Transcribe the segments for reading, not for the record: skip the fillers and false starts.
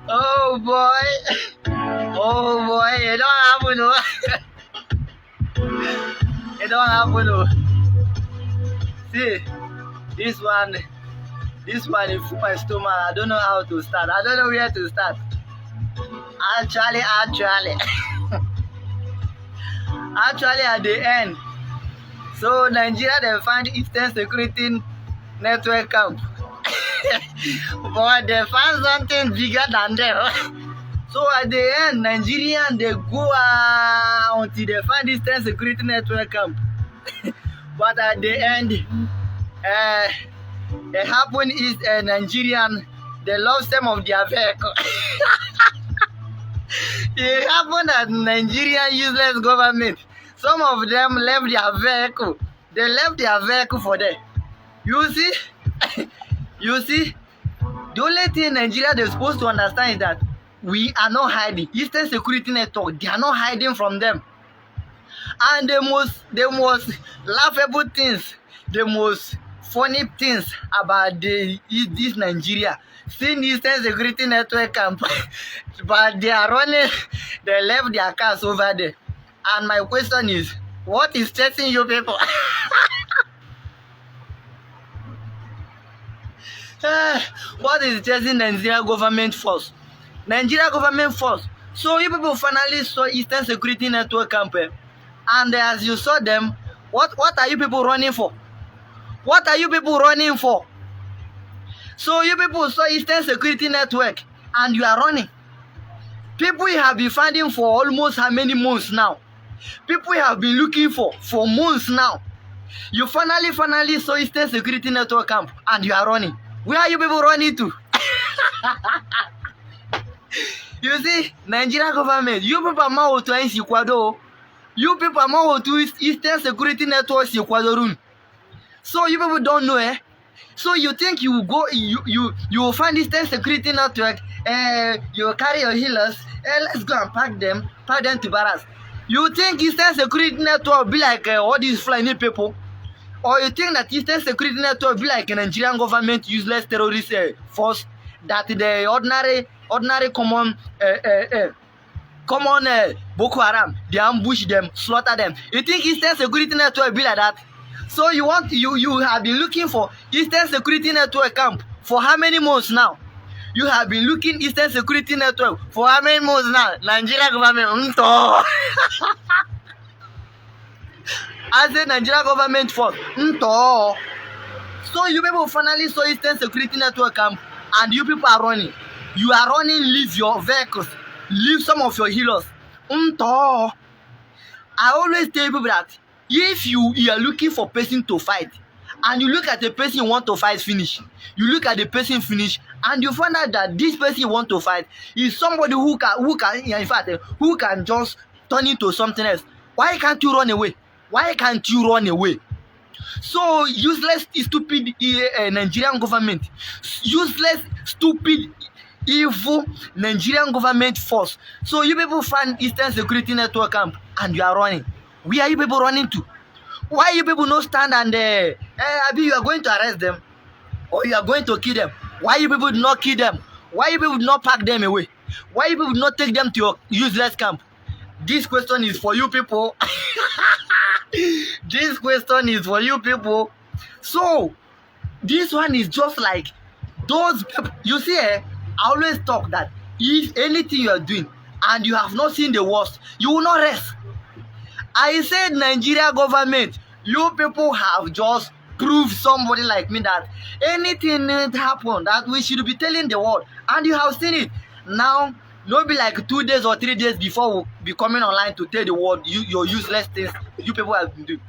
Oh boy. Oh boy. It don't happen. No. It don't happen. No. See, this one. This one is full my stomach. I don't know how to start. I don't know where to start. Actually. Actually, at the end. So Nigeria they find Eastern Security Network camp. But they found something bigger than them. So at the end, Nigerian they go until they find Eastern Security Network camp. But at the end, it happened is Nigerian they lost some of their vehicle. It happened that Nigerian useless government. Some of them left their vehicle. They left their vehicle for them. You see? You see? The only thing Nigeria they're supposed to understand is that we are not hiding. Eastern Security Network, they are not hiding from them. And the most laughable things, the most funny things about this Nigeria, seeing Eastern Security Network camp, but they are running, they left their cars over there. And my question is, what is chasing you people? What is chasing Nigeria government force? Nigeria government force. So you people finally saw Eastern Security Network camp, and as you saw them, what are you people running for? What are you people running for? So you people saw Eastern Security Network, and you are running. People have been finding for almost how many months now? People have been looking for months now. You finally saw Eastern Security Network camp, and you are running. Where are you people running to? You see, Nigeria government, you people are more to Ecuador. You people are more to Eastern Security Network Ecuador. So you people don't know, eh? So you think you go, you will find Eastern Security Network, you carry your healers, let's go and pack them to barracks. You think Eastern Security Network will be like all these flying people? Or you think that Eastern Security Network will be like a Nigerian government useless terrorist force that the ordinary common Boko Haram, they ambush them, slaughter them? You think Eastern Security Network will be like that? So you have been looking for Eastern Security Network camp for how many months now? You have been looking Eastern Security Network for how many months now? Nigeria government. I said Nigeria government force. So you people finally saw Eastern Security Network camp, and you people are running. You are running, leave your vehicles, leave some of your healers. I always tell people that if you are looking for person to fight, and you look at the person you want to fight finish, you look at the person finish, and you find out that this person you want to fight is somebody who can just turn into something else. Why can't you run away? Why can't you run away? So useless, stupid Nigerian government, useless, stupid, evil Nigerian government force. So you people find Eastern Security Network camp, and you are running. Where are you people running to? Why you people not stand and you are going to arrest them, or you are going to kill them? Why you people not kill them? Why you people not pack them away? Why you people not take them to your useless camp? This question is for you people. This question is for you people. So this one is just like those people. You see, I always talk that if anything you are doing and you have not seen the worst, you will not rest. I said Nigeria government, you people have just proved somebody like me that anything that happen that we should be telling the world, and you have seen it. Now, not be like 2 days or 3 days before we'll be coming online to tell the world your useless things you people have been doing.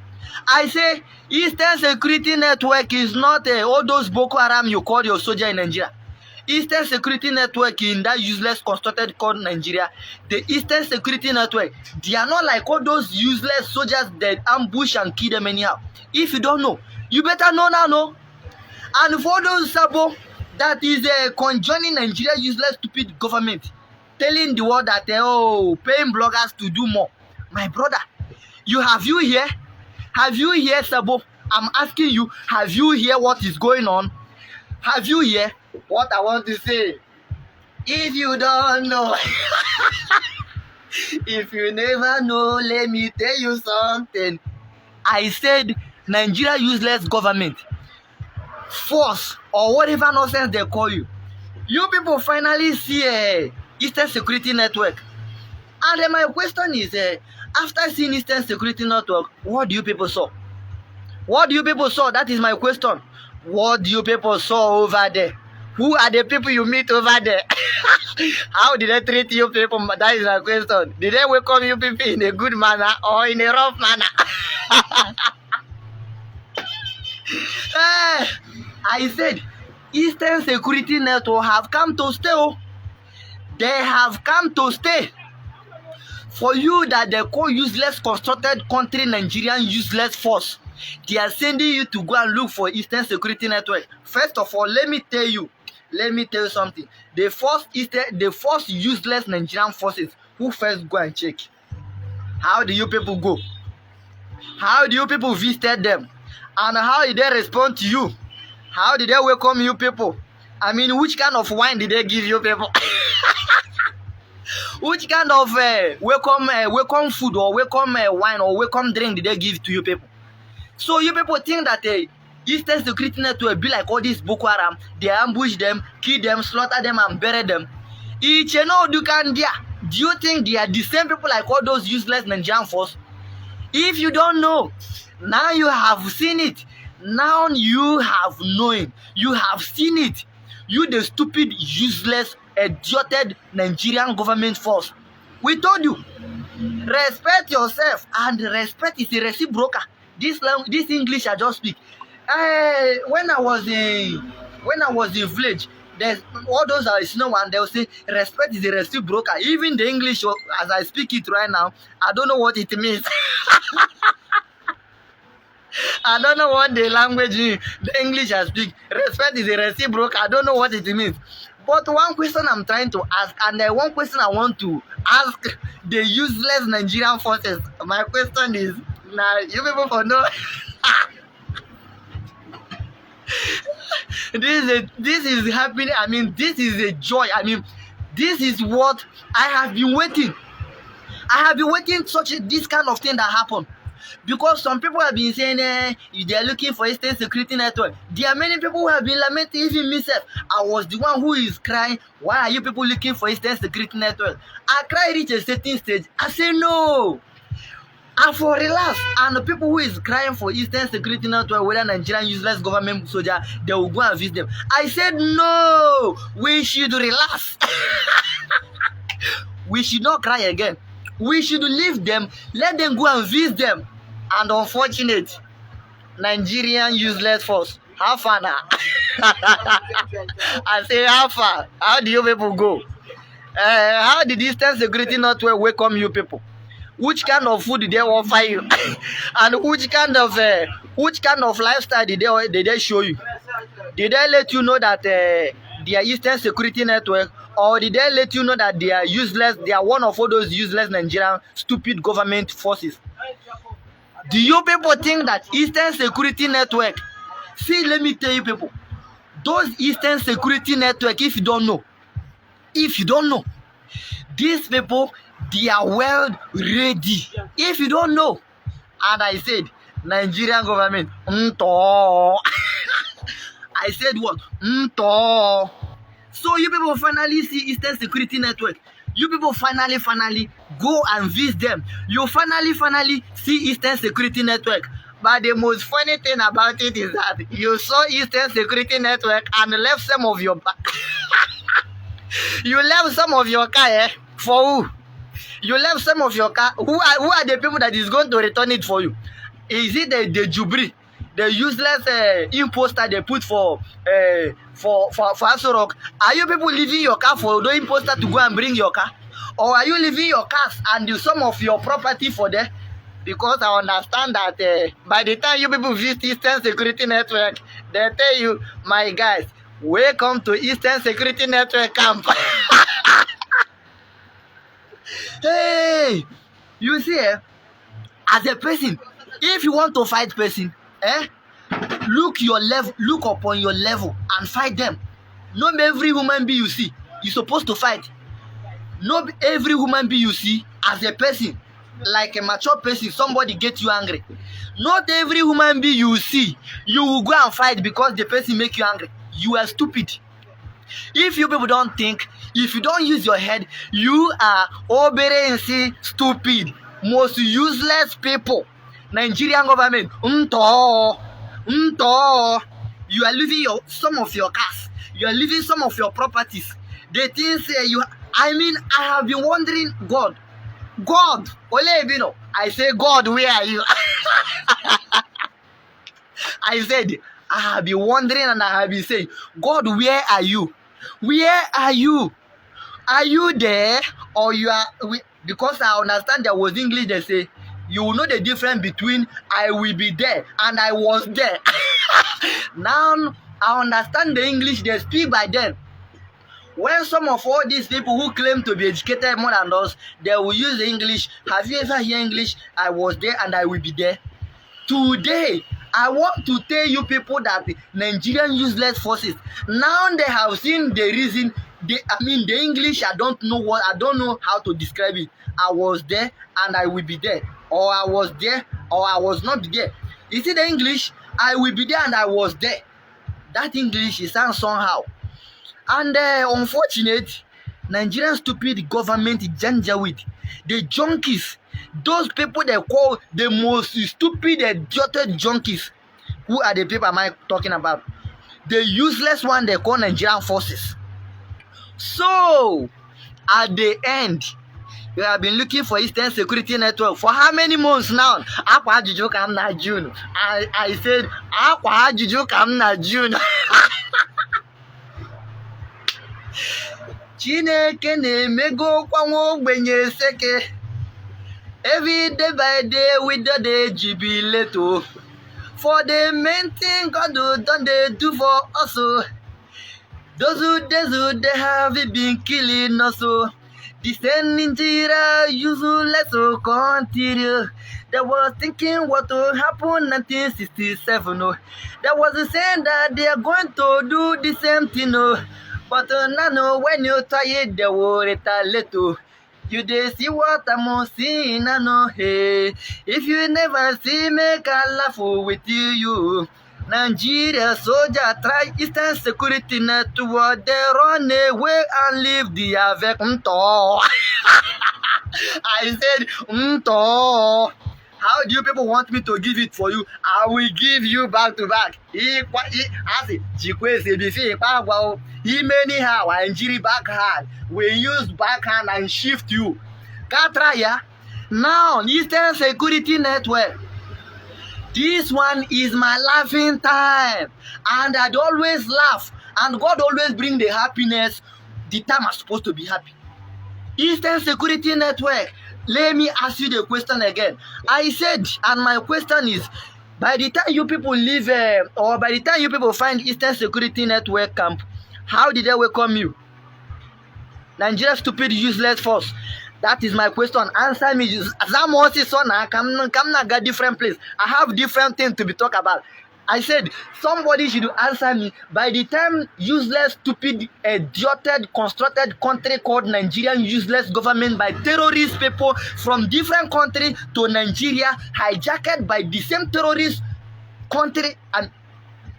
I say Eastern Security Network is not all those Boko Haram you call your soldier in Nigeria. Eastern Security Network in that useless constructed called Nigeria, the Eastern Security Network, they are not like all those useless soldiers that ambush and kill them anyhow. If you don't know, you better know now, no? And for those Sabo that is conjoining Nigeria useless stupid government, telling the world that paying bloggers to do more. My brother, have you here? Have you here, Sabo? I'm asking you, have you here what is going on? Have you here? What I want to say, If you don't know, if you never know, let me tell you something. I said Nigeria useless government, force, or whatever nonsense they call you. You people finally see Eastern Security Network. And then my question is, after seeing Eastern Security Network, what do you people saw? What do you people saw? That is my question. What do you people saw over there? Who are the people you meet over there? How did they treat you people? That is my question. Did they welcome you people in a good manner or in a rough manner? I said, Eastern Security Network have come to stay. Oh. They have come to stay. For you that they call useless constructed country Nigerian useless force, they are sending you to go and look for Eastern Security Network. First of all, let me tell you something. The first useless Nigerian forces who first go and check. How do you people go? How do you people visit them? And how did they respond to you? How did they welcome you people? I mean, which kind of wine did they give you people? Which kind of welcome food or welcome wine or welcome drink did they give to you people? So you people think that Eastern Security Network be like all these Boko Haram, they ambush them, kill them, slaughter them and bury them. Each and all you can do you think they are the same people like all those useless Nigerian force? If you don't know, now you have seen it. Now you have known. You have seen it. You the stupid, useless, idioted Nigerian government force. We told you, respect yourself, and respect is a reciprocal. This English I just speak. When I was in village, there's all those are snow and they'll say respect is a reciprocal. Even the English as I speak it right now, I don't know what it means. I don't know what the language is, the English I speak. Respect is a reciprocal. I don't know what it means. But one question I'm trying to ask, and one question I want to ask the useless Nigerian forces. My question is, now you people for no. This is happening. I mean, this is a joy. I mean, this is what I have been waiting. I have been waiting this kind of thing that happen. Because some people have been saying they are looking for Eastern Security Network. There are many people who have been lamenting, even myself. I was the one who is crying, why are you people looking for Eastern Security Network? I cried reach a certain stage. I say no. And for relax, and the people who is crying for Eastern Security Network, whether Nigerian useless government soldier, they will go and visit them. I said no, we should relax. We should not cry again. We should leave them, let them go and visit them. And unfortunate, Nigerian useless force. How far now? I say how far? How do you people go? How did Eastern Security Network welcome you people? Which kind of food did they offer you? And which kind of lifestyle did they show you? Did they let you know that they are Eastern Security Network, or did they let you know that they are useless? They are one of all those useless Nigerian stupid government forces. Do you people think that Eastern Security Network? See, let me tell you people, those Eastern Security Network, if you don't know, these people, they are well ready. If you don't know, and I said, Nigerian government, I said what? So you people finally see Eastern Security Network. You people finally go and visit them. You finally see Eastern Security Network. But the most funny thing about it is that you saw Eastern Security Network and left some of your you left some of your car for who? You left some of your car. Who are the people that is going to return it for you? Is it the Jubri, the useless imposter they put for Aso Rock? Are you people leaving your car for the imposter to go and bring your car? Or are you leaving your cars and some of your property for there? Because I understand that by the time you people visit Eastern Security Network, they tell you, my guys, welcome to Eastern Security Network camp. Hey, you see, as a person, if you want to fight person, look upon your level and fight them. Not every human being you see. You're supposed to fight. Not every human being you see as a person, like a mature person, somebody get you angry. Not every human being you see, you will go and fight because the person make you angry. You are stupid. If you people don't think, if you don't use your head, you are obedient, stupid, most useless people. Nigerian government, you are losing some of your cars. You are losing some of your properties. The things I have been wondering, God, Olebino, I say, God, where are you? I said, I have been wondering and I have been saying, God, where are you? Where are you? Are you there? Or you are, because I understand there was English, they say, you will know the difference between I will be there and I was there. Now, I understand the English they speak by them. When some of all these people who claim to be educated more than us, they will use the English. Have you ever heard English? I was there and I will be there. Today, I want to tell you people that the Nigerian useless forces, now they have seen the reason. The English, I don't know how to describe it. I was there and I will be there. Or I was there or I was not there. You see the English? I will be there and I was there. That English is somehow. And unfortunate, Nigerian stupid government Janjaweed, the junkies, those people they call the most stupid, idiotic junkies. Who are the people am I talking about? The useless one they call Nigerian forces. So, at the end, we have been looking for Eastern Security Network for how many months now? Akwa ajụjụ ka m na June. I said, akwa ajụjụ ka m na June. Chineke na-emego kwa nwa ogbenye seke. Every day by day we do the jubilate. For the main thing God done they do for us. Those who they have been killing us. The same Nigeria useless to continue. They was thinking what will happen 1967. They was saying that they are going to do the same thing. But now when you try it, they will retaliate. You dey see what I'm seeing, I know. Hey, if you never see, make a laugh with you. Nigeria soldier try Eastern Security Network. They run away and leave the avec I said How do you people want me to give it for you? I will give you back to back. Anyhow, I injury backhand. We use backhand and shift you. Katraya. Now, Eastern Security Network. This one is my laughing time. And I'd always laugh. And God always bring the happiness the time I'm supposed to be happy. Eastern Security Network. Let me ask you the question again. I said, and my question is, by the time you people leave, or by the time you people find Eastern Security Network camp, how did they welcome you? Nigeria stupid useless force. That is my question. Answer me. Come na get different place. I have different things to be talk about. I said somebody should answer me. By the time useless, stupid, idioted, constructed country called Nigerian useless government by terrorist people from different country to Nigeria, hijacked by the same terrorist country, and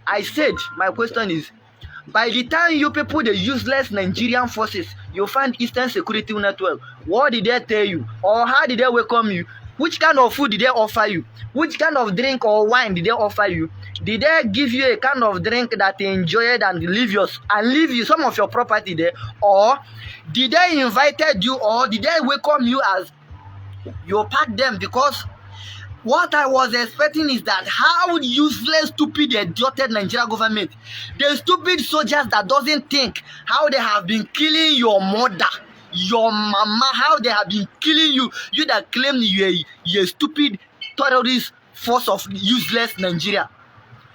I said my question is, by the time you people, the useless Nigerian forces, you find Eastern Security Network, what did they tell you? Or how did they welcome you? Which kind of food did they offer you? Which kind of drink or wine did they offer you? Did they give you a kind of drink that you enjoyed and leave you some of your property there? Or did they invited you, or did they welcome you as you pack them? Because what I was expecting is that how useless, stupid, idioted Nigeria government, the stupid soldiers that doesn't think, how they have been killing your mother, your mama, how they have been killing you, you that claim you're a stupid terrorist force of useless Nigeria.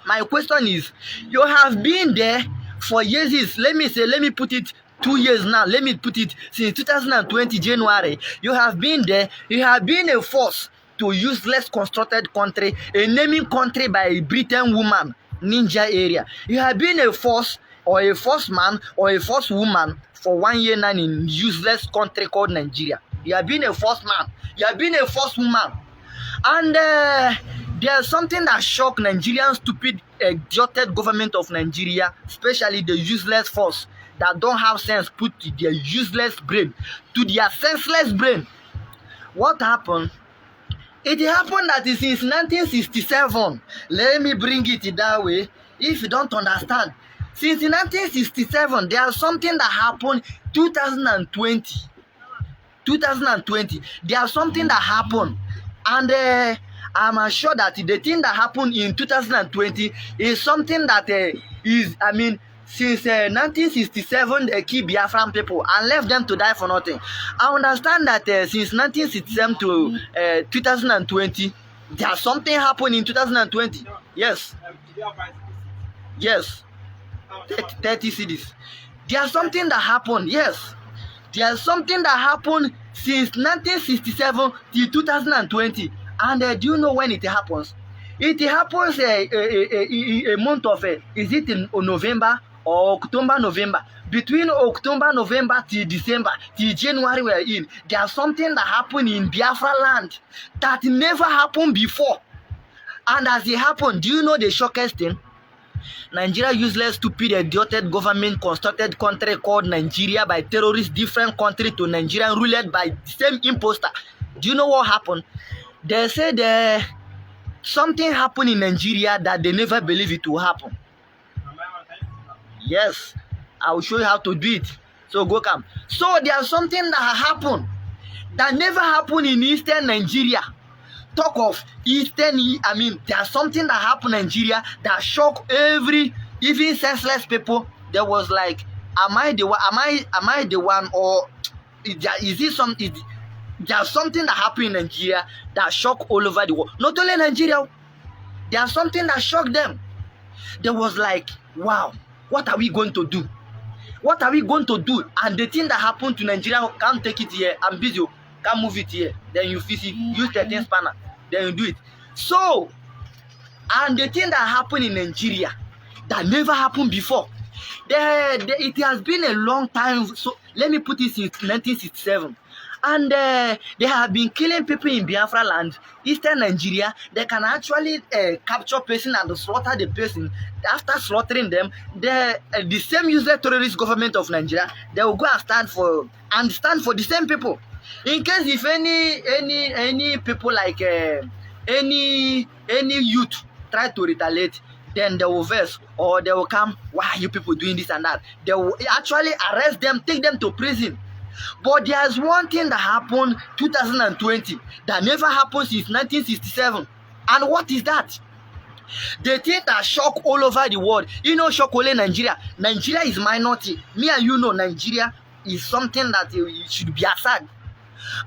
My question is, you have been there for years. Let me put it 2 years now. Let me put it since 2020 January. You have been there. You have been a force to useless constructed country, a naming country by a Britain woman, Ninja area. You have been a force or a first man or a first woman for 1 year now in useless country called Nigeria. You have been a first man. You have been a first woman. And there's something that shocked Nigerian stupid, idioted government of Nigeria, especially the useless force that don't have sense put to their useless brain, to their senseless brain. What happened? It happened that since 1967, let me bring it that way, if you don't understand. Since 1967, there's something that happened 2020. 2020, there's something that happened. And I'm sure that the thing that happened in 2020 is something that since 1967 they keep Biafran people and left them to die for nothing. I understand that since 1967 to 2020, there's something happened in 2020. Yes. Yes. 30 cities. There's something that happened. Yes. There's something that happened since 1967 till 2020. And do you know when it happens? It happens a month of, is it in November or October, November? Between October, November till December, till January we're in, there's something that happened in Biafra land that never happened before. And as it happened, do you know the shockest thing? Nigeria useless, stupid, idioted government constructed country called Nigeria by terrorists, different country to Nigeria, ruled by the same imposter. Do you know what happened? They said something happened in Nigeria that they never believe it will happen. Yes, I will show you how to do it. So go come. So there's something that happened that never happened in Eastern Nigeria. Talk of Eastern, there's something that happened in Nigeria that shocked even senseless people. There was like, am I the one, or is it something? There's something that happened in Nigeria that shocked all over the world. Not only Nigeria, there's something that shocked them. There was like, wow, what are we going to do? What are we going to do? And the thing that happened to Nigeria, can't take it here. I'm busy. Can't move it here. Then you fix it. Use 13 spanner. Then you do it. So, and the thing that happened in Nigeria that never happened before. It has been a long time. So let me put it since 1967. And they have been killing people in Biafra land, Eastern Nigeria. They can actually capture person and slaughter the person. After slaughtering them, the same useless terrorist government of Nigeria, they will go and stand for the same people. In case if any people like any youth try to retaliate, then they will verse or they will come. Why are you people doing this and that? They will actually arrest them, take them to prison. But there's one thing that happened 2020 that never happened since 1967. And what is that? The thing that shock all over the world. You know, shock only Nigeria. Nigeria is minority. Me and you know Nigeria is something that should be aside.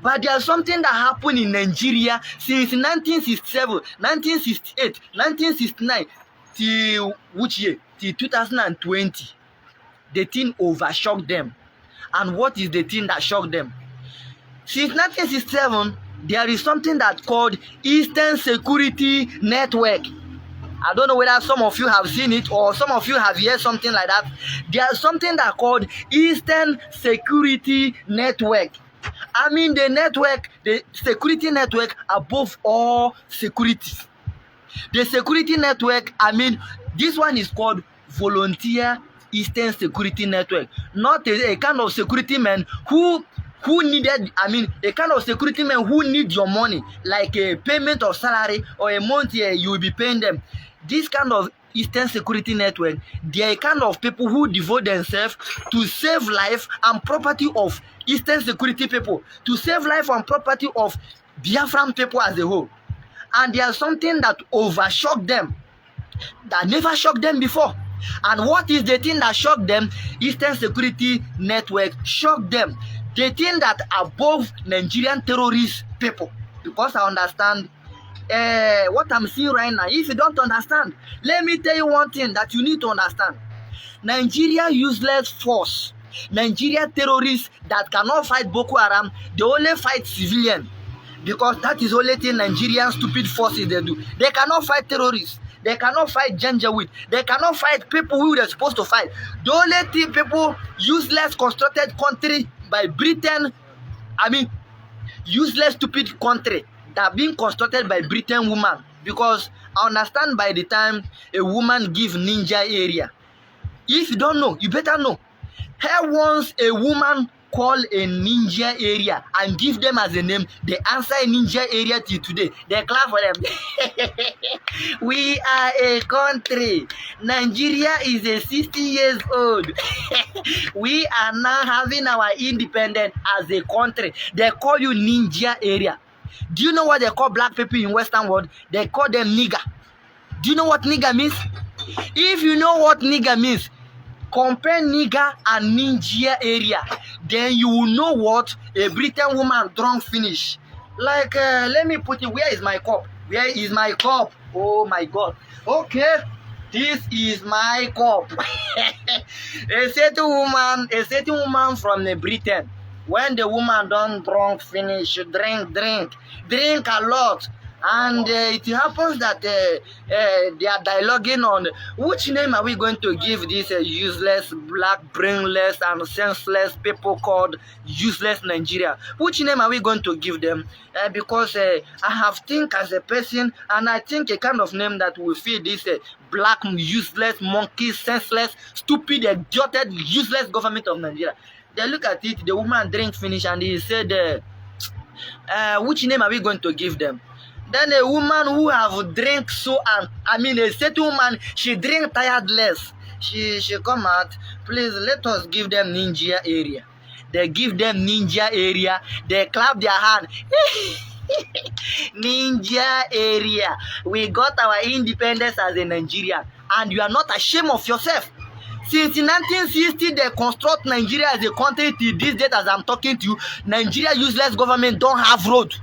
But there's something that happened in Nigeria since 1967, 1968, 1969 till which year? Till 2020. The thing overshocked them. And what is the thing that shocked them? Since 1967, there is something that's called Eastern Security Network. I don't know whether some of you have seen it or some of you have heard something like that. There's something that's called Eastern Security Network. The network, the security network above all securities. The security network, this one is called Volunteer Eastern Security Network. Not a kind of security man who needed, a kind of security man who need your money, like a payment of salary or a month here, you will be paying them. This kind of Eastern Security Network, they are a kind of people who devote themselves to save life and property of Eastern Security people, to save life and property of Biafran people as a whole. And there's something that overshocked them, that never shocked them before. And what is the thing that shocked them? Eastern Security Network shocked them. The thing that above Nigerian terrorist people. Because I understand what I'm seeing right now. If you don't understand, let me tell you one thing that you need to understand. Nigeria useless force, Nigeria terrorists that cannot fight Boko Haram, they only fight civilian. Because that is the only thing Nigerian stupid forces they do. They cannot fight terrorists. They cannot fight Janjaweed. They cannot fight people who they're supposed to fight. The only thing people, useless constructed country by Britain, useless stupid country that being constructed by Britain woman. Because I understand by the time a woman give ninja area. If you don't know, you better know. Here once a woman call a ninja area and give them as a name, they answer ninja area till today. They clap for them. We are a country. Nigeria is a 60 years old. We are now having our independence as a country. They call you ninja area. Do you know what they call black people in Western world? They call them nigger. Do you know what nigger means? If you know what nigger means, compare nigger and ninja area, then you will know what a Britain woman drunk finish. Like, let me put it, where is my cup? Where is my cup? Oh my God. Okay, this is my cup. A certain woman from the Britain, when the woman don't drunk finish, drink a lot. And it happens that they are dialoguing on which name are we going to give this useless, black, brainless, and senseless people called useless Nigeria. Which name are we going to give them? Because I have think as a person, and I think a kind of name that will fit this black, useless, monkey, senseless, stupid, idioted, useless government of Nigeria. They look at it, the woman drink finish, and he said, which name are we going to give them? Then a woman who have drink so, a certain woman, she drink tired less. She come out, please let us give them ninja area. They give them ninja area. They clap their hand. Ninja area. We got our independence as a Nigeria, and you are not ashamed of yourself. Since 1960, they construct Nigeria as a country till this date as I'm talking to you. Nigeria useless government don't have road.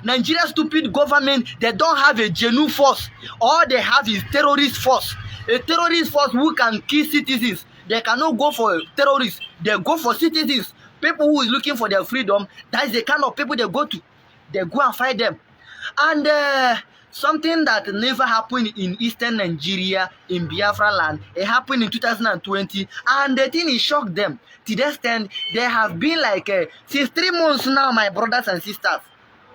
Nigeria stupid government, they don't have a genuine force. All they have is terrorist force. A terrorist force who can kill citizens. They cannot go for terrorists. They go for citizens. People who is looking for their freedom, that is the kind of people they go to. They go and fight them. And something that never happened in Eastern Nigeria, in Biafra land, it happened in 2020. And the thing is shocked them. To the extent, they have been like, since 3 months now, my brothers and sisters,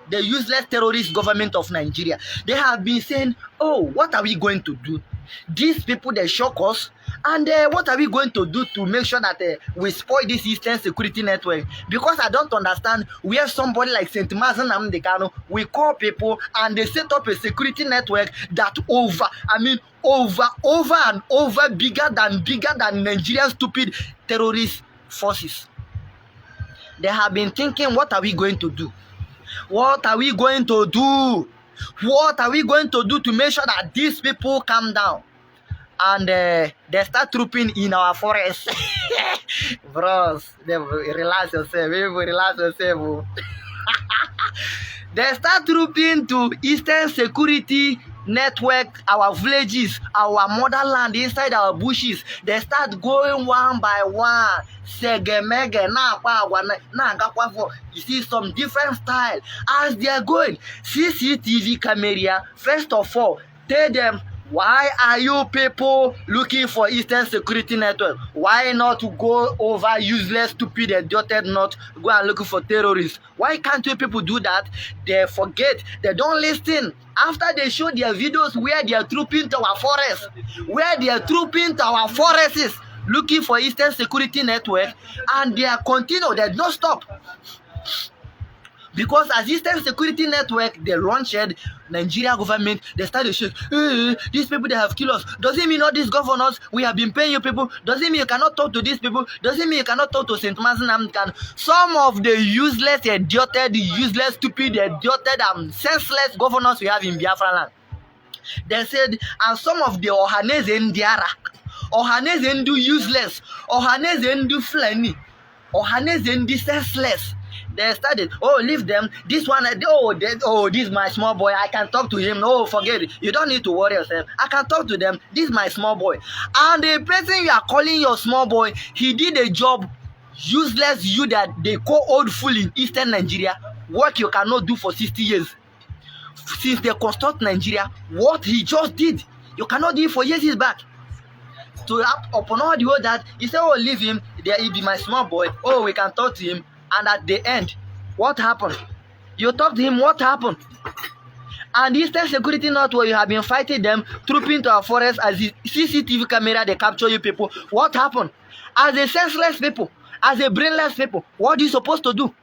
the useless terrorist government of Nigeria, they have been saying, oh, what are we going to do? These people, they shock us. And what are we going to do to make sure that we spoil this Eastern security network? Because I don't understand where somebody like St. Mazen Amdekano, we call people and they set up a security network that over and over bigger than Nigerian stupid terrorist forces. They have been thinking, what are we going to do? What are we going to do? What are we going to do to make sure that these people calm down? And they start trooping in our forest. Bros, relax yourself. They start trooping to Eastern security network, our villages, our motherland, inside our bushes. They start going one by one. You see some different style. As they are going, CCTV camera, first of all, tell them, why are you people looking for Eastern security network? Why not go over useless, stupid, idioted, not go and look for terrorists? Why can't you people do that? They forget. They don't listen. After they show their videos where they are trooping to our forests, looking for Eastern security network, and they are continue. They don't stop. Because as Eastern security network, they launched, Nigeria government, they started to say, these people, they have killed us. Does it mean all these governors, we have been paying you people? Does it mean you cannot talk to these people? Does it mean you cannot talk to St. Mazen Amdekano? Some of the useless, idioted, useless, stupid, idioted, senseless governors we have in Biafra land. They said, and some of the Ohaneze Ndiara, Ohaneze Ndu useless, Ohaneze Ndu Flani, Ohaneze Ndu senseless. They started, leave them. This one, this is my small boy. I can talk to him. No, forget it. You don't need to worry yourself. I can talk to them. This is my small boy. And the person you are calling your small boy, he did a job useless you that they call old fool in Eastern Nigeria. Work you cannot do for 60 years. Since they construct Nigeria, what he just did, You cannot do it for years back. To upon all the whole that he said, oh, leave him, there he be my small boy. Oh, we can talk to him. And at the end, what happened? You talk to him, what happened? And Eastern Security Network, you have been fighting them, trooping to our forest as the CCTV camera, they capture you people. What happened? As a senseless people, as a brainless people, what are you supposed to do?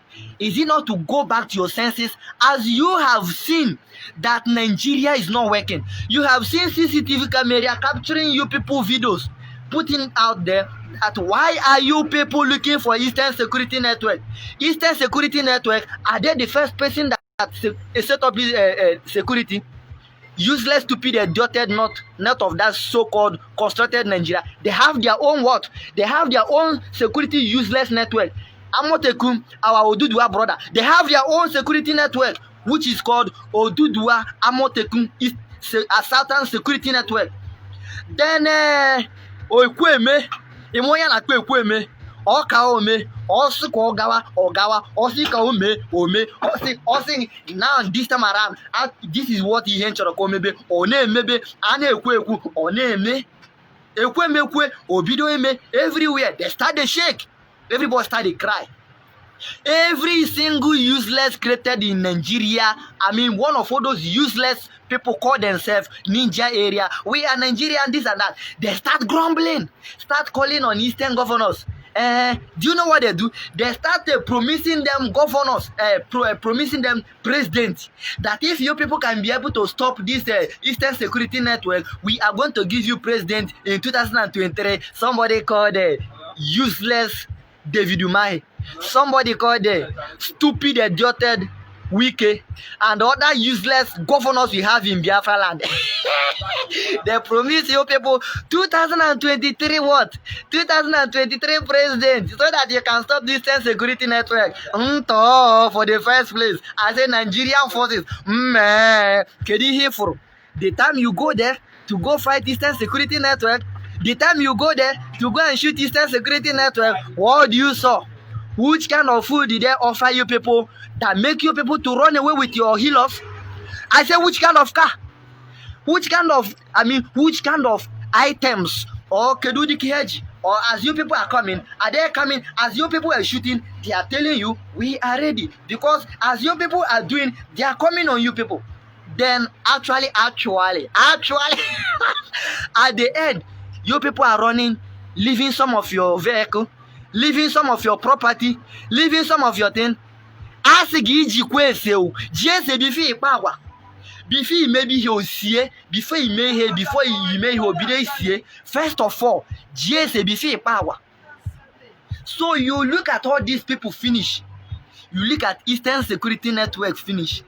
Is it not to go back to your senses as you have seen that Nigeria is not working? You have seen CCTV camera capturing you people videos, putting out there that why are you people looking for Eastern Security Network? Eastern Security Network, are they the first person that set up this security? Useless, stupid, idioted not of that so-called constructed Nigeria. They have their own what? They have their own security useless network. Amotekun, our Oduduwa brother, they have their own security network, which is called Oduduwa Amotekun Southern Security Network. Then Okweme, Imoya na Okweme, Oka Ome, Osiko Ogawa, Osika Ome, Osi. Now this time around, this is what he henchoro komebe, one mebe, ane ekweku, one me, ekwemekwe, obido eme, everywhere they start to shake. Everybody started to cry. Every single useless created in Nigeria, I mean, one of all those useless people call themselves Ninja area. We are Nigerian, this and that. They start grumbling, start calling on Eastern governors. Do you know what they do? They start promising them governors, promising them president, that if you people can be able to stop this Eastern Security Network, we are going to give you president in 2023. Somebody called useless David Umahi. Somebody called stupid, idioted Wike, and other useless governors we have in Biafra land. They promise you people 2023 what? 2023 president, so that you can stop this Eastern Security Network. For the first place, I say Nigerian forces. The time you go there to go fight Eastern Security Network, the time you go there to go and shoot Eastern Security Network, what do you saw? Which kind of food did they offer you people that make you people to run away with your healers? I say, which kind of car? Which kind of items or kedudi kiheji? Or as you people are coming, are they coming? As you people are shooting, they are telling you, we are ready. Because as you people are doing, they are coming on you people. Then actually, at the end, you people are running, leaving some of your vehicle, leaving some of your property, leaving some of your thing. Asigi kweseu, jese bifi ipawa. Bifi maybe he will see, before he may obey see. First of all, jese bifi ipawa. So you look at all these people finish. You look at Eastern Security Network finish.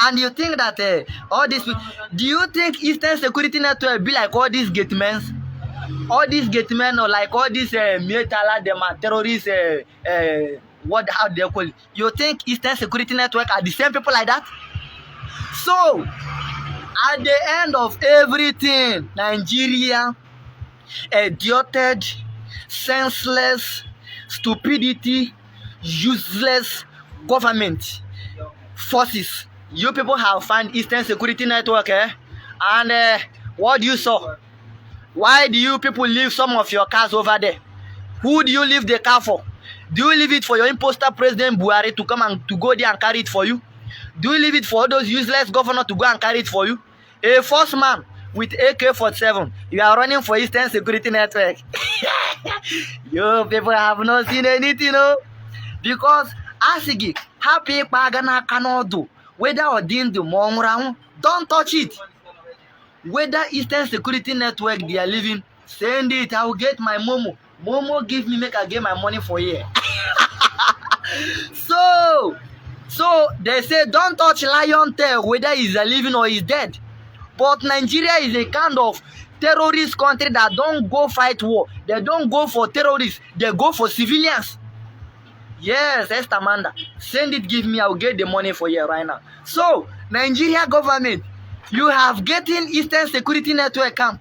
And you think that all these people, do you think Eastern Security Network be like all these gatemen? All these gatemen or like all these military terrorists, how they call it? You think Eastern Security Network are the same people like that? So, at the end of everything, Nigeria, idioted, senseless, stupidity, useless government forces. You people have found Eastern Security Network, and what do you saw? Why do you people leave some of your cars over there? Who do you leave the car for? Do you leave it for your imposter President Buhari to come and to go there and carry it for you? Do you leave it for those useless governors to go and carry it for you? A first man with AK-47, you are running for Eastern Security Network. You people have not seen anything, no? Because Asigi, happy Pagana cannot do. Whether or didn't do more, don't touch it. Whether Eastern Security Network they are living, send it. I will get my Momo. Momo give me, make I get my money for here. So they say don't touch lion tail, whether he's living or he's dead. But Nigeria is a kind of terrorist country that don't go fight war. They don't go for terrorists. They go for civilians. Yes, Esther Amanda, send it, give me, I'll get the money for you right now. So, Nigeria government, you have getting Eastern Security Network camp.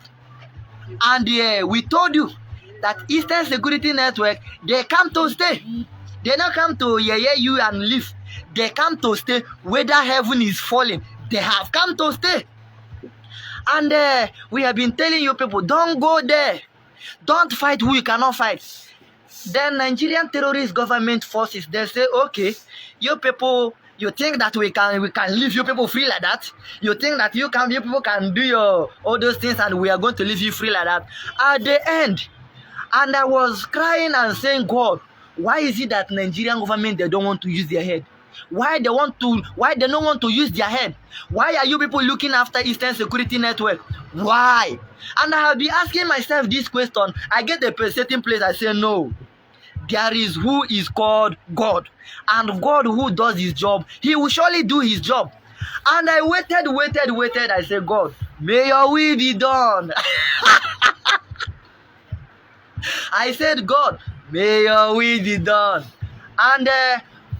And we told you that Eastern Security Network, they come to stay. They don't come to you and leave. They come to stay. Whether heaven is falling, they have come to stay. And we have been telling you people, don't go there. Don't fight who you cannot fight. Then Nigerian terrorist government forces, they say, okay, you people, you think that we can leave you people free like that? You think that you people can do all those things and we are going to leave you free like that? At the end, and I was crying and saying, God, why is it that Nigerian government, they don't want to use their head? Why they don't want to use their head? Why are you people looking after Eastern Security Network? Why? And I have been asking myself this question. I get a certain place, I say no. There is who is called God. And God who does his job, he will surely do his job. And I waited. I said, God, may your will be done. I said, God, may your will be done. And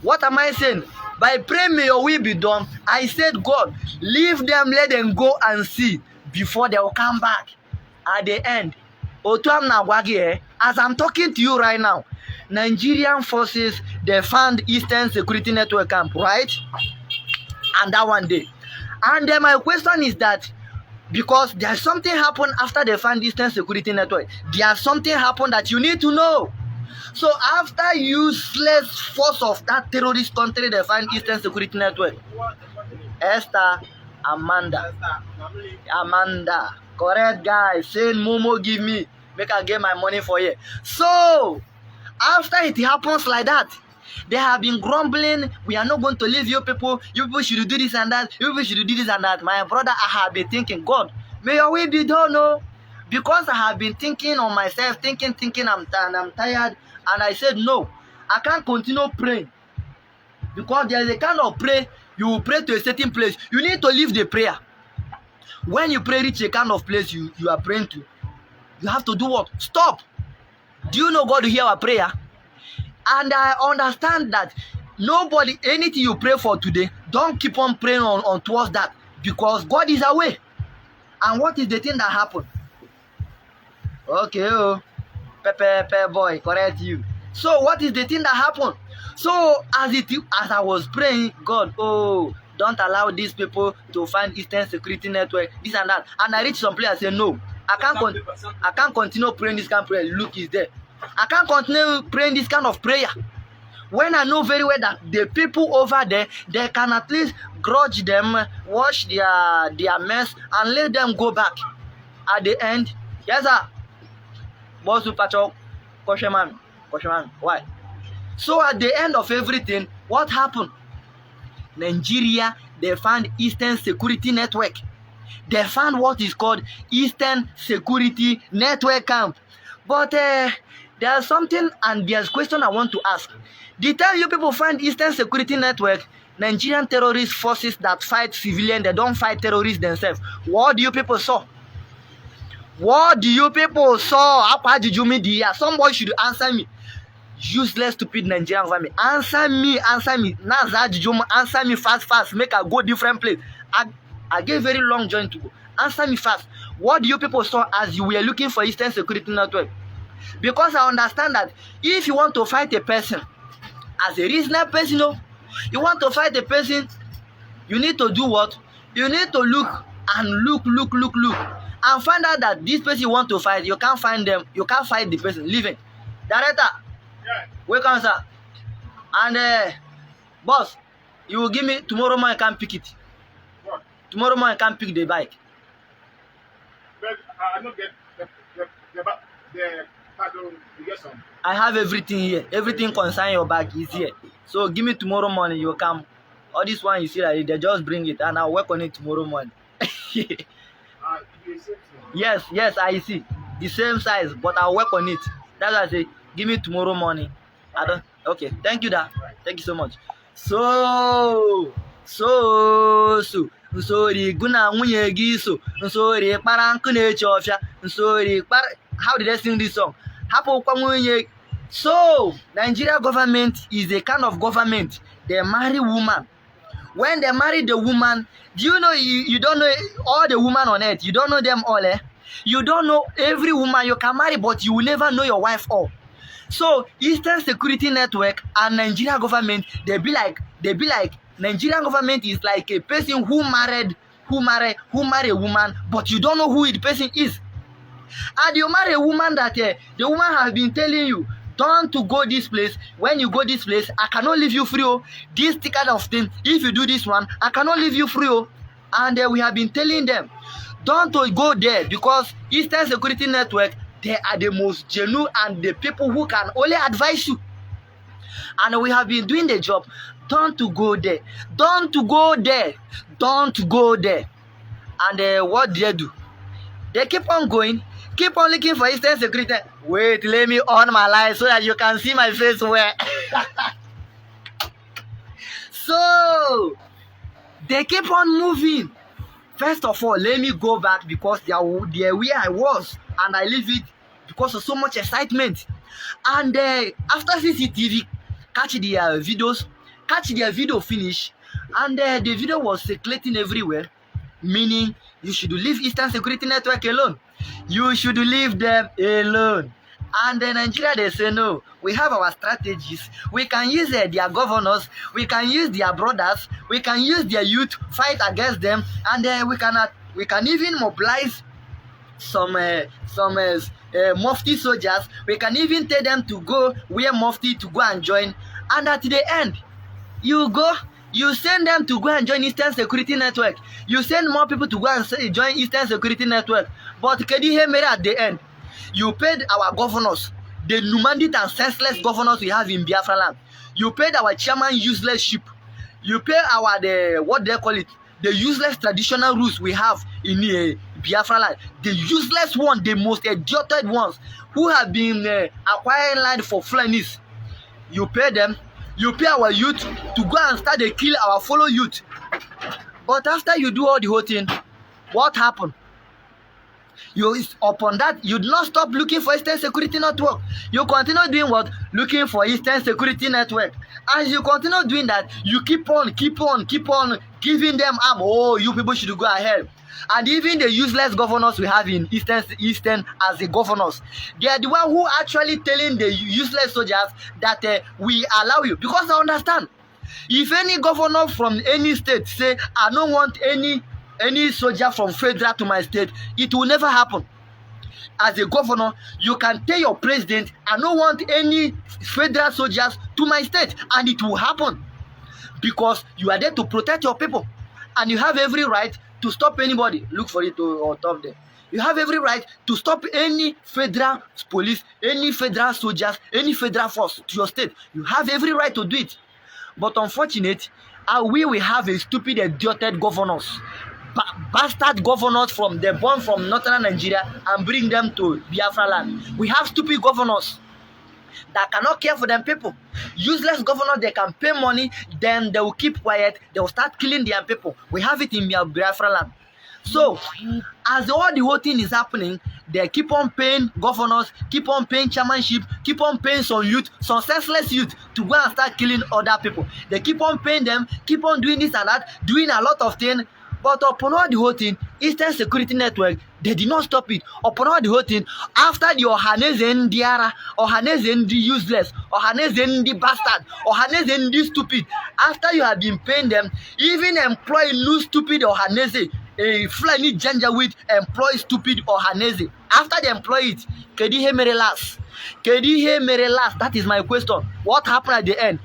what am I saying? By praying, may your will be done, I said, God, leave them, let them go and see before they will come back. At the end, as I'm talking to you right now, Nigerian forces, they found Eastern Security Network camp, right? And that one day. And then my question is that, because there's something happened after they found Eastern Security Network, there's something happened that you need to know. So after useless force of that terrorist country, they find Eastern Security Network. Esther, Amanda, correct guys, saying Momo give me, make I get my money for you. So after it happens like that, they have been grumbling, we are not going to leave you people should do this and that, you people should do this and that. My brother, I have been thinking, God, may your will be done, no? Because I have been thinking on myself, thinking, I'm tired, and I said, no, I can't continue praying. Because there is a kind of prayer, you will pray to a certain place. You need to leave the prayer. When you pray reach a kind of place you are praying to, you have to do what? Stop. Do you know God will hear our prayer? And I understand that nobody, anything you pray for today, don't keep on praying on towards that, because God is away. And what is the thing that happened? Okay, Pepe boy, correct you. So what is the thing that happened? So as I was praying, God, don't allow these people to find Eastern Security Network, this and that. And I reached some place, I said, no, I can't continue praying this kind of prayer. Look, is there. I can't continue praying this kind of prayer when I know very well that the people over there, they can at least grudge them, wash their mess, and let them go back. At the end, yes sir, boss Pacho, Kosheman, why? So at the end of everything, what happened? Nigeria, they found Eastern Security Network. They found what is called Eastern Security Network camp. But there's something and there's a question I want to ask. The time you people find Eastern Security Network, Nigerian terrorist forces that fight civilians, they don't fight terrorists themselves. What do you people saw? What do you people saw? Somebody should answer me. Useless, stupid Nigerian government. Answer me. Answer me fast. Make I go different place. I gave very long journey to go. Answer me fast. What do you people saw as you were looking for Eastern Security Network? Because I understand that if you want to fight a person, as a reasonable person, you want to fight a person, you need to do what? You need to look and find out that this person you want to fight, you can't find them, you can't fight the person living. Director, yeah. Welcome sir. And boss, you will give me tomorrow morning, I can pick it. What? Tomorrow morning I can pick the bike. But I don't get the pardon, you get some. I have everything here. Everything concern your bag is here. So give me tomorrow morning, you come. All this one you see that they just bring it and I'll work on it tomorrow morning. Yes, I see. The same size, but I'll work on it. That's why I say, give me tomorrow morning. I don't. Okay, thank you, Dad. Thank you so much. So sorry, guna nwunye gi so. Sorry, kpara nkụ na-eche ọfịa. Sorry, how did I sing this song? Hapo kwa nwunye. So, Nigeria government is a kind of government. They marry woman. When they marry the woman, do you know you don't know all the women on earth? You don't know them all, eh? You don't know every woman you can marry, but you will never know your wife all. So Eastern Security Network and Nigeria government, they be like Nigerian government is like a person who married who marry a woman, but you don't know who the person is. And you marry a woman that the woman has been telling you, don't to go this place. When you go this place, I cannot leave you free. Oh. This kind of thing. If you do this one, I cannot leave you free. Oh. And we have been telling them, don't to go there, because Eastern Security Network, they are the most genuine and the people who can only advise you. And we have been doing the job. Don't to go there. Don't to go there. Don't go there. And what do they do? They keep on going. Keep on looking for Eastern Security. Wait, let me on my light so that you can see my face well. So, they keep on moving. First of all, let me go back because they are where I was. And I leave it because of so much excitement. And after CCTV catch their video finish. And the video was circulating everywhere. Meaning, you should leave Eastern Security Network alone. You should leave them alone. And Nigeria, they say no. We have our strategies. We can use their governors. We can use their brothers. We can use their youth, fight against them. And we can even mobilize some Mufti soldiers. We can even tell them to go where Mufti to go and join. And at the end, you send them to go and join Eastern Security Network. You send more people to go and join Eastern Security Network. But Kedihemere at the end, you paid our governors, the nomadic and senseless governors we have in Biafra land. You paid our chairman useless sheep. You pay the useless traditional rules we have in Biafra land. The useless one, the most idiotic ones who have been acquiring land for Fulanis. You pay them. You pay our youth to go and start to kill our fellow youth. But after you do all the whole thing, what happened? Upon that, you do not stop looking for Eastern Security Network. You continue doing what? Looking for Eastern Security Network. As you continue doing that, you keep on giving them arm. Oh, you people should go ahead. And even the useless governors we have in Eastern as the governors, they are the one who actually telling the useless soldiers that we allow you. Because I understand, if any governor from any state say, I don't want any soldier from federal to my state, it will never happen. As a governor, you can tell your president, I don't want any federal soldiers to my state, and it will happen. Because you are there to protect your people. And you have every right to stop anybody. Look for it on top there. You have every right to stop any federal police, any federal soldiers, any federal force to your state. You have every right to do it. But unfortunately, we will have a stupid, idiotic governors. Bastard governors born from northern Nigeria and bring them to Biafra land. We have stupid governors that cannot care for them people. Useless governors, they can pay money, then they will keep quiet, they will start killing their people. We have it in Biafra land. So, as all the whole thing is happening, they keep on paying governors, keep on paying chairmanship, keep on paying some youth, some senseless youth to go and start killing other people. They keep on paying them, keep on doing this and that, doing a lot of things. But upon all the whole thing, Eastern Security Network, they did not stop it. Upon all the whole thing, after the Ohaneze Ndiara, Ohaneze Ndi useless, Ohaneze Ndi bastard, Ohaneze Ndi stupid, after you have been paying them, even employ new stupid Ohaneze, a Fulani Janjaweed employ stupid Ohaneze. After they employ it, Kedihemere last. Kedihemere last. That is my question. What happened at the end?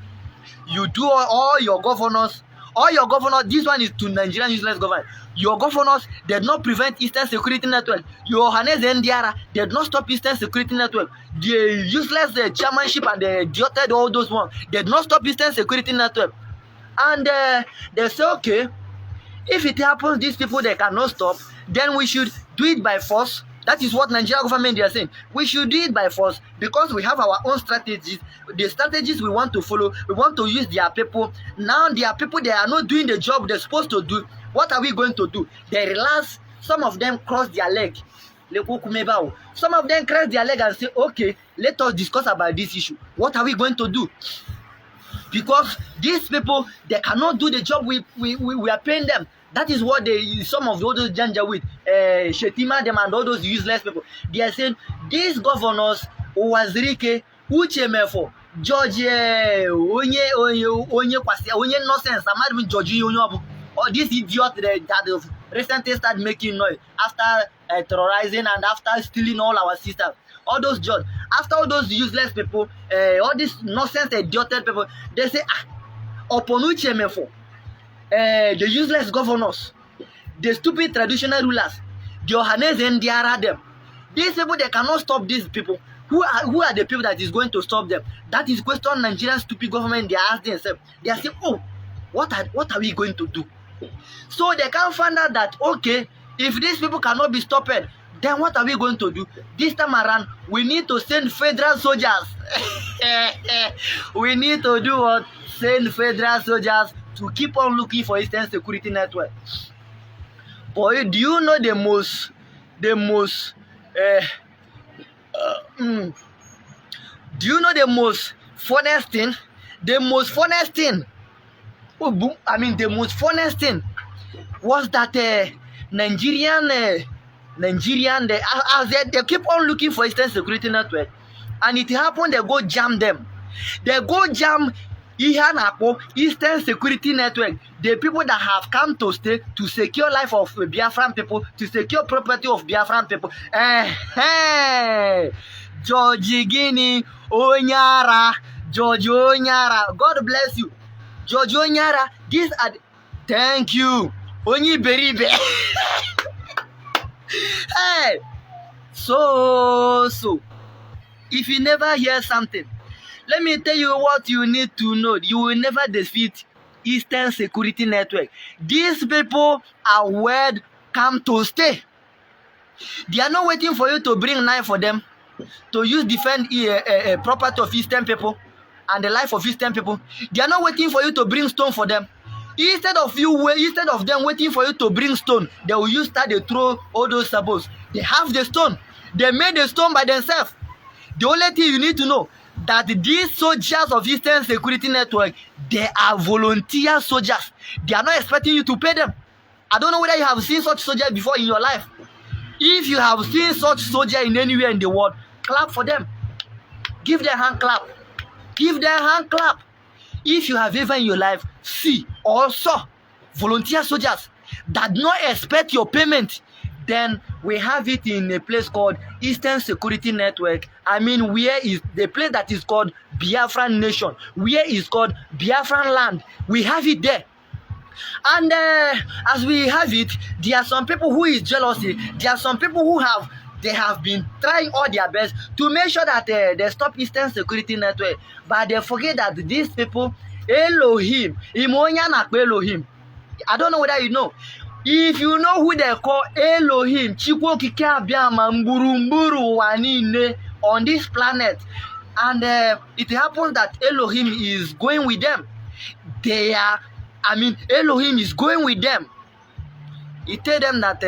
You do all your governors. All your governors, this one is to Nigerian useless government. Your governors did not prevent Eastern Security Network. Your Ohaneze Ndiara did not stop Eastern Security Network. The useless chairmanship and the idioted all those ones did not stop Eastern Security Network. And they say, okay, if it happens, these people they cannot stop, then we should do it by force. That is what Nigerian government they are saying. We should do it by force because we have our own strategies. The strategies we want to follow, we want to use their people. Now their people, they are not doing the job they're supposed to do. What are we going to do? They relax. Some of them cross their leg. Some of them cross their leg and say, okay, let us discuss about this issue. What are we going to do? Because these people, they cannot do the job we are paying them. That is what some of those Janjaweed, Shetima, them and all those useless people, they are saying, these governors, Wazirike, Uchemefo, George, Onye nonsense, I'm not even George, or this idiot that recently started making noise after terrorizing and after stealing all our sisters. All those judges, after all those useless people, all these nonsense idiotic people, they say, Oponuche Mefo, the useless governors, the stupid traditional rulers, the Ohanes and Diara them. These people, they cannot stop these people. Who are the people that is going to stop them? That is question Nigerian stupid government. They ask themselves. They are saying, oh, what are we going to do? So they can find out that, okay, if these people cannot be stopped, then what are we going to do? This time around, we need to send federal soldiers. We need to do what? Send federal soldiers to keep on looking for Eastern Security Network. Boy, do you know the most do you know the most funniest thing? The most funniest thing. The most funniest thing was that Nigerian, as they keep on looking for Eastern Security Network, and it happened they go jam them. They go jam Eastern Security Network. The people that have come to stay to secure life of Biafran people, to secure property of Biafran people. George Gini Onyara, George Onyara, God bless you, George Onyara. These are thank you, Onyi Beribe. Hey, so if you never hear something, let me tell you what you need to know. You will never defeat Eastern Security Network. These people are welcome to stay. They are not waiting for you to bring knife for them to use defend property of Eastern people and the life of Eastern people. They are not waiting for you to bring stone for them. Instead of them waiting for you to bring stone, they will start to throw all those sabots. They have the stone. They made the stone by themselves. The only thing you need to know that these soldiers of Eastern Security Network, they are volunteer soldiers. They are not expecting you to pay them. I don't know whether you have seen such soldiers before in your life. If you have seen such soldier in anywhere in the world, clap for them. Give them hand clap. Give them hand clap. If you have ever in your life see or saw volunteer soldiers that do not expect your payment, then we have it in a place called Eastern Security Network. Where is the place that is called Biafran Nation? Where is called Biafran land? We have it there. And as we have it, there are some people who is jealousy. There are some people who have been trying all their best to make sure that they stop Eastern Security Network, but they forget that these people, Elohim, Elohim. I don't know whether you know. If you know who they call Elohim, on this planet, and it happens that Elohim is going with them. Elohim is going with them. He tell them that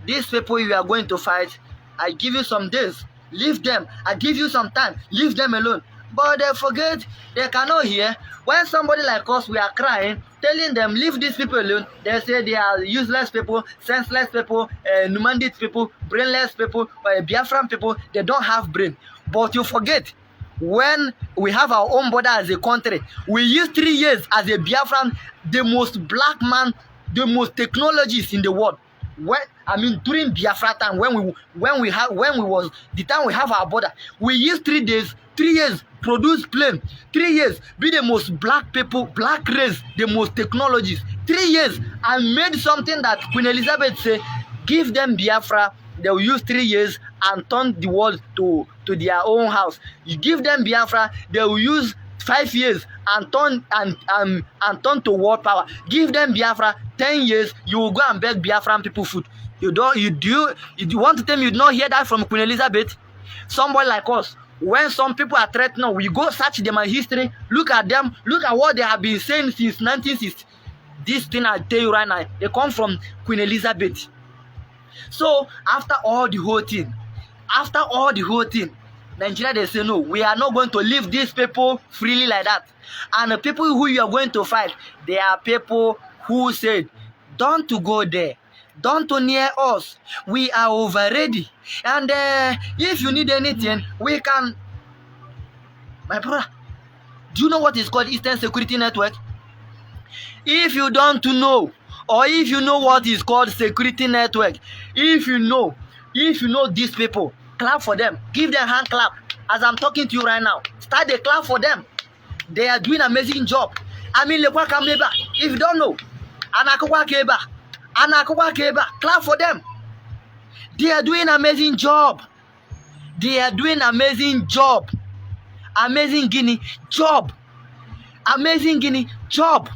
these people you are going to fight, I give you some days, leave them. I give you some time, leave them alone. But they forget, they cannot hear. When somebody like us, we are crying, telling them, leave these people alone, they say they are useless people, senseless people, Numandit people, brainless people, Biafran people, they don't have brain. But you forget, when we have our own border as a country, we use 3 years as a Biafran, the most black man, the most technologies in the world. During Biafra time, when we have our border, we use 3 years produce plane, 3 years be the most black people, black race, the most technologies, 3 years, and made something that Queen Elizabeth say, give them Biafra, they will use 3 years and turn the world to their own house. You give them Biafra, they will use 5 years and turn to world power. Give them Biafra 10 years, you will go and beg Biafran people food. You want to tell me you did not hear that from Queen Elizabeth? Somebody like us, when some people are threatened, we go search them in history, look at them, look at what they have been saying since 1960. This thing I tell you right now, they come from Queen Elizabeth. So after all the whole thing, Nigeria, they say, no, we are not going to leave these people freely like that. And the people who you are going to fight, they are people who said, don't to go there. Don't to near us. We are over ready. And if you need anything, we can. My brother, do you know what is called Eastern Security Network? If you don't know, or if you know what is called security network, if you know these people, clap for them. Give them hand clap. As I'm talking to you right now, start the clap for them. They are doing amazing job. I mean, if you don't know, clap for them. They are doing amazing job. They are doing amazing job. Amazing Guinea job. Amazing Guinea job.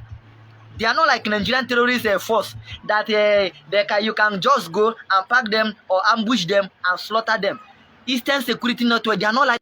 They are not like Nigerian terrorist force that you can just go and pack them or ambush them and slaughter them. Eastern Security Network, they are not like